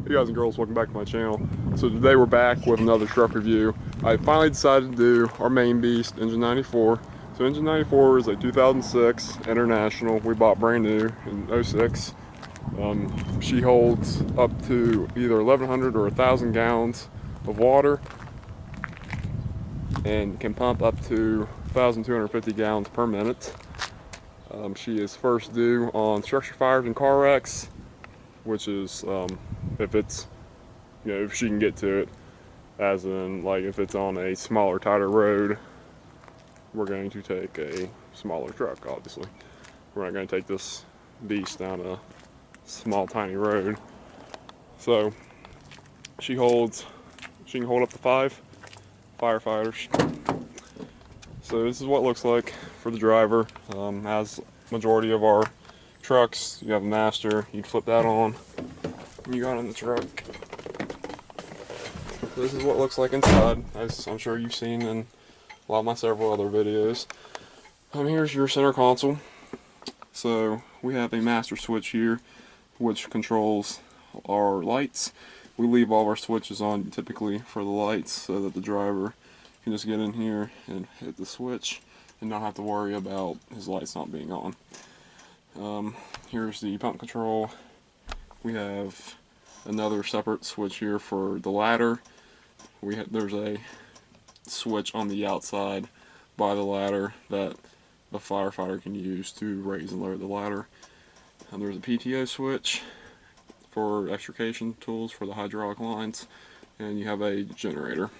Hey guys and girls, welcome back to my channel. So today we're back with another truck review. I finally decided to do our main beast, Engine 94. So Engine 94 is a 2006 International. We bought brand new in '06. She holds up to either 1,100 or 1,000 gallons of water and can pump up to 1,250 gallons per minute. She is first due on structure fires and car wrecks, which is if it's, if she can get to it, as in like if it's on a smaller, tighter road, we're going to take a smaller truck. Obviously, we're not going to take this beast down a small, tiny road. So she can hold up to 5 firefighters. So this is what it looks like for the driver. As majority of our trucks, you have a master. You flip that on, and you got in the truck. This is what it looks like inside, as I'm sure you've seen in a lot of my several other videos. Here's your center console. So we have a master switch here, which controls our lights. We leave all our switches on typically for the lights so that the driver can just get in here and hit the switch and not have to worry about his lights not being on. Here's the pump control. We have another separate switch here for the ladder. There's a switch on the outside by the ladder that a firefighter can use to raise and lower the ladder. And there's a PTO switch for extrication tools for the hydraulic lines, and you have a generator.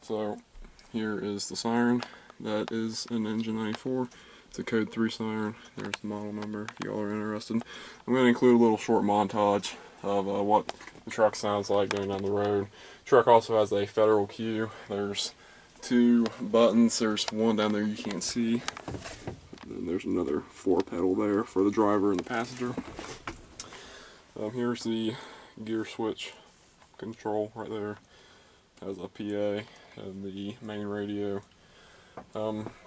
So here is the siren that is in Engine 94. It's a code 3 siren. There's the model number if y'all are interested. I'm going to include a little short montage of what the truck sounds like going down the road. The truck also has a federal cue. There's 2 buttons. There's one down there you can't see. And there's another 4 pedal there for the driver and the passenger. Here's the gear switch control right there. Has a PA and the main radio.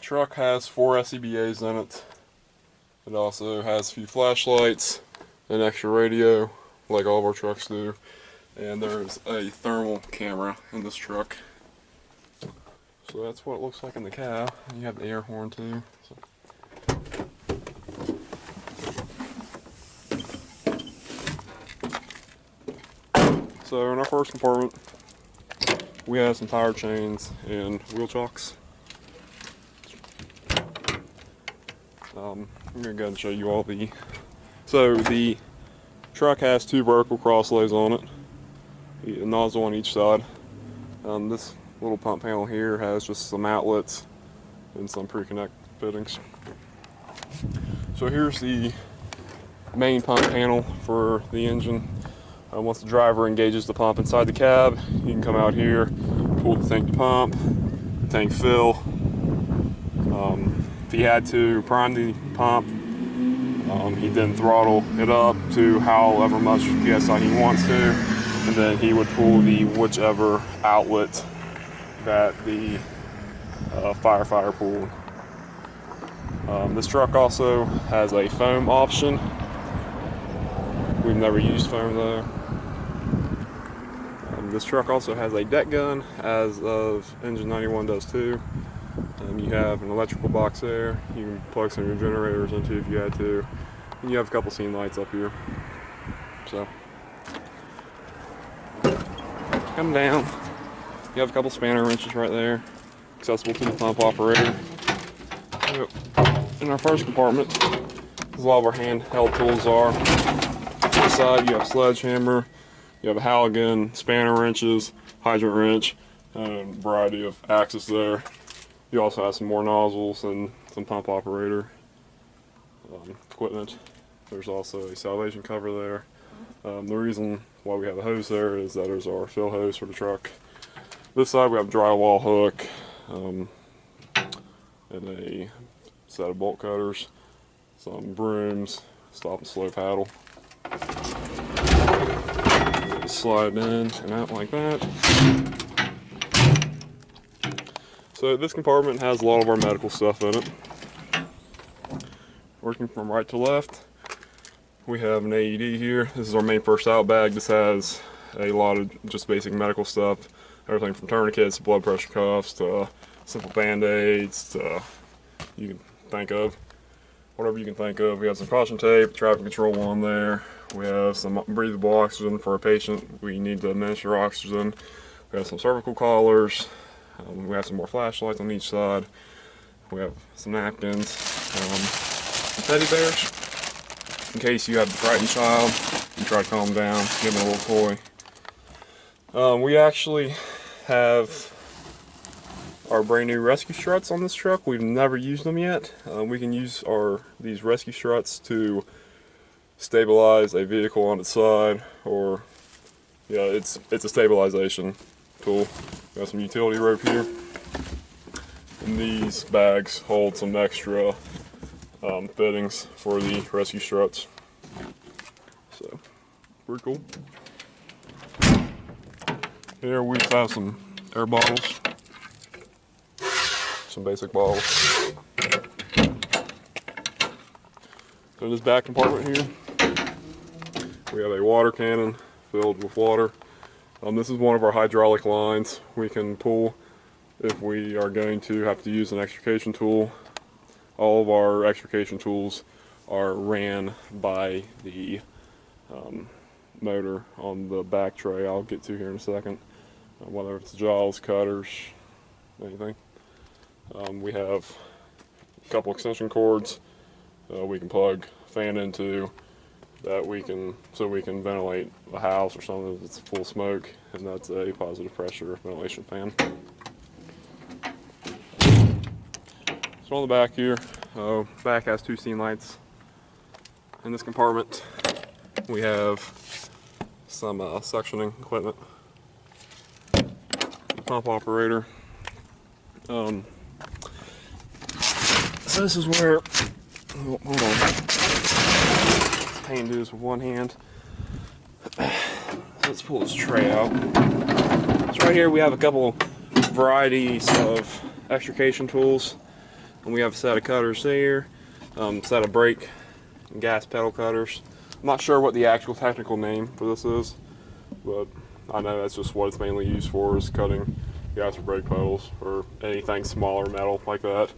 Truck has 4 SCBAs in it. It also has a few flashlights, an extra radio, like all of our trucks do, and there's a thermal camera in this truck. So that's what it looks like in the cab. You have the air horn too. So in our first compartment, we have some tire chains and wheel chocks. I'm going to go ahead and show you all the... So the truck has 2 vertical crosslays on it, a nozzle on each side. This little pump panel here has just some outlets and some pre-connect fittings. So here's the main pump panel for the engine. Once the driver engages the pump inside the cab, you can come out here, pull the tank to pump, tank fill. If he had to prime the pump, he then throttle it up to however much PSI he wants to, and then he would pull the whichever outlet that the firefighter pulled. This truck also has a foam option. We've never used foam though. This truck also has a deck gun, as of Engine 91 does too. You have an electrical box there. You can plug some of your generators into if you had to. And you have a couple scene lights up here. So, come down. You have a couple spanner wrenches right there, accessible to the pump operator. In our first compartment, this is a lot of our handheld tools are. On the side, you have a sledgehammer, you have a Halligan, spanner wrenches, hydrant wrench, and a variety of axes there. You also have some more nozzles and some pump operator equipment. There's also a salvation cover there. The reason why we have a hose there is that there's our fill hose for the truck. This side we have a drywall hook and a set of bolt cutters, some brooms, stop and slow paddle. Slide in and out like that. So this compartment has a lot of our medical stuff in it. Working from right to left, we have an AED here. This is our main first out bag. This has a lot of just basic medical stuff. Everything from tourniquets to blood pressure cuffs to simple band-aids to you can think of. Whatever you can think of. We have some caution tape, traffic control one there. We have some breathable oxygen for a patient. We need to administer oxygen. We have some cervical collars. We have some more flashlights on each side. We have some napkins, some teddy bears. In case you have a frightened child, you try to calm them down, give them a little toy. We actually have our brand new rescue struts on this truck. We've never used them yet. We can use these rescue struts to stabilize a vehicle on its side, or yeah, it's a stabilization tool. We have some utility rope here, and these bags hold some extra fittings for the rescue struts. So pretty cool. Here we have some air bottles. Some basic bottles. So in this back compartment here, we have a water cannon filled with water. This is one of our hydraulic lines we can pull if we are going to have to use an extrication tool. All of our extrication tools are ran by the motor on the back tray I'll get to here in a second. Whether it's jaws, cutters, anything. We have a couple extension cords we can plug a fan into that so we can ventilate a house or something if it's full of smoke, and that's a positive pressure ventilation fan. So on the back here, back has two scene lights. In this compartment we have some suctioning equipment, pump operator. So this is where, hold on, pain to do this with one hand. Let's pull this tray out. So right here we have a couple varieties of extrication tools, and we have a set of cutters there, set of brake and gas pedal cutters. I'm not sure what the actual technical name for this is, but I know that's just what it's mainly used for, is cutting gas or brake pedals or anything smaller metal like that.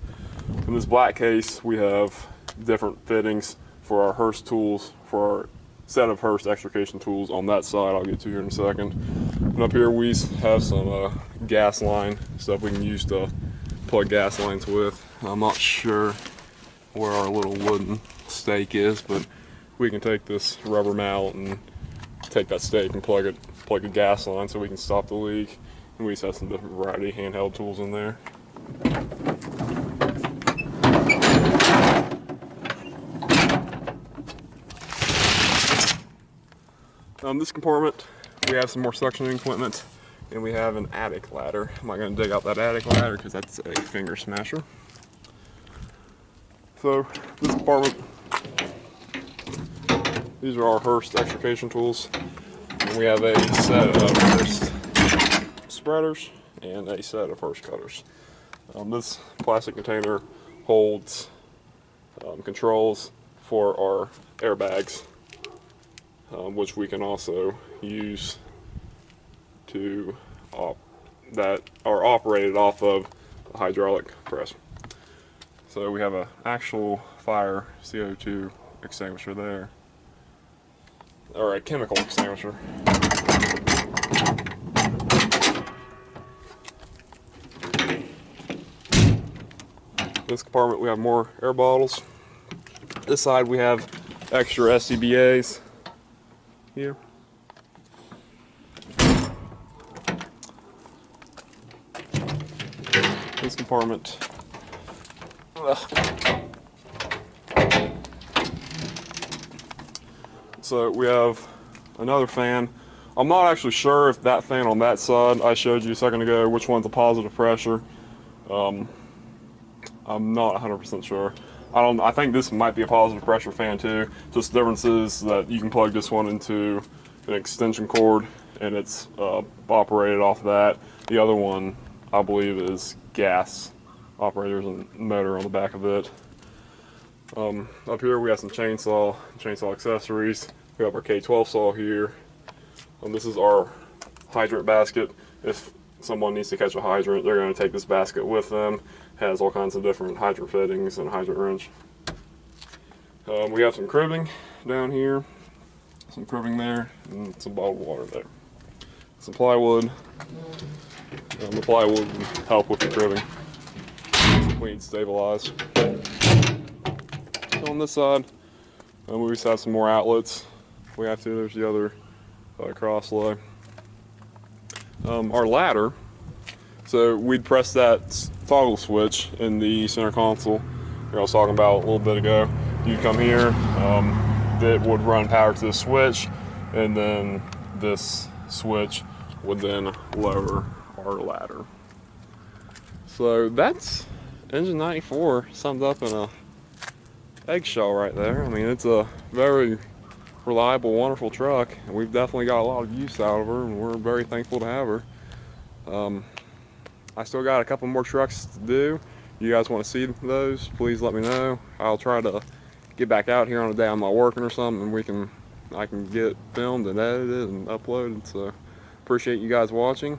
In this black case, we have different fittings for our Hurst tools, for our set of Hurst extrication tools on that side I'll get to here in a second. And up here we have some gas line stuff we can use to plug gas lines with. I'm not sure where our little wooden stake is, but we can take this rubber mallet and take that stake and plug a gas line so we can stop the leak. And we just have some different variety of handheld tools in there. This compartment, we have some more suctioning equipment, and we have an attic ladder. I'm not going to dig out that attic ladder because that's a finger smasher. So this compartment, these are our Hurst extrication tools. And we have a set of Hurst spreaders and a set of Hurst cutters. This plastic container holds controls for our airbags, which we can also use that are operated off of a hydraulic press. So we have an actual fire CO2 extinguisher there, or a chemical extinguisher. This compartment we have more air bottles. This side we have extra SCBAs here. This compartment. So we have another fan. I'm not actually sure if that fan on that side I showed you a second ago, which one's a positive pressure. I'm not 100% sure. I think this might be a positive pressure fan too. Just the difference is that you can plug this one into an extension cord and it's operated off that. The other one, I believe, is gas operated. There's a motor on the back of it. Up here we have some chainsaw accessories. We have our K12 saw here. This is our hydrant basket. If someone needs to catch a hydrant, they're going to take this basket with them. It has all kinds of different hydrant fittings and a hydrant wrench. We have some cribbing down here, some cribbing there, and some bottled water there. Some plywood. The plywood will help with the cribbing. Clean, stabilize. So on this side, we just have some more outlets. We have to. There's the other cross lay. Our ladder. So we'd press that toggle switch in the center console I was talking about a little bit ago. You'd come here, that would run power to the switch, and then this switch would then lower our ladder. So that's Engine 94 summed up in a eggshell right there. I mean, it's a very reliable, wonderful truck, and we've definitely got a lot of use out of her, and we're very thankful to have her. I still got a couple more trucks to do. You guys want to see those, please let me know. I'll try to get back out here on a day I'm not working or something, and I can get filmed and edited and uploaded. So appreciate you guys watching.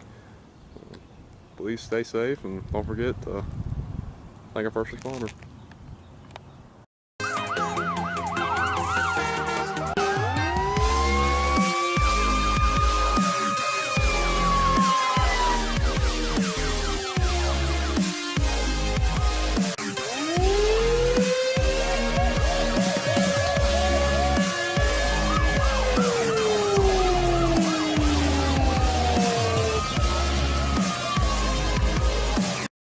Please stay safe, and don't forget to thank our first responder.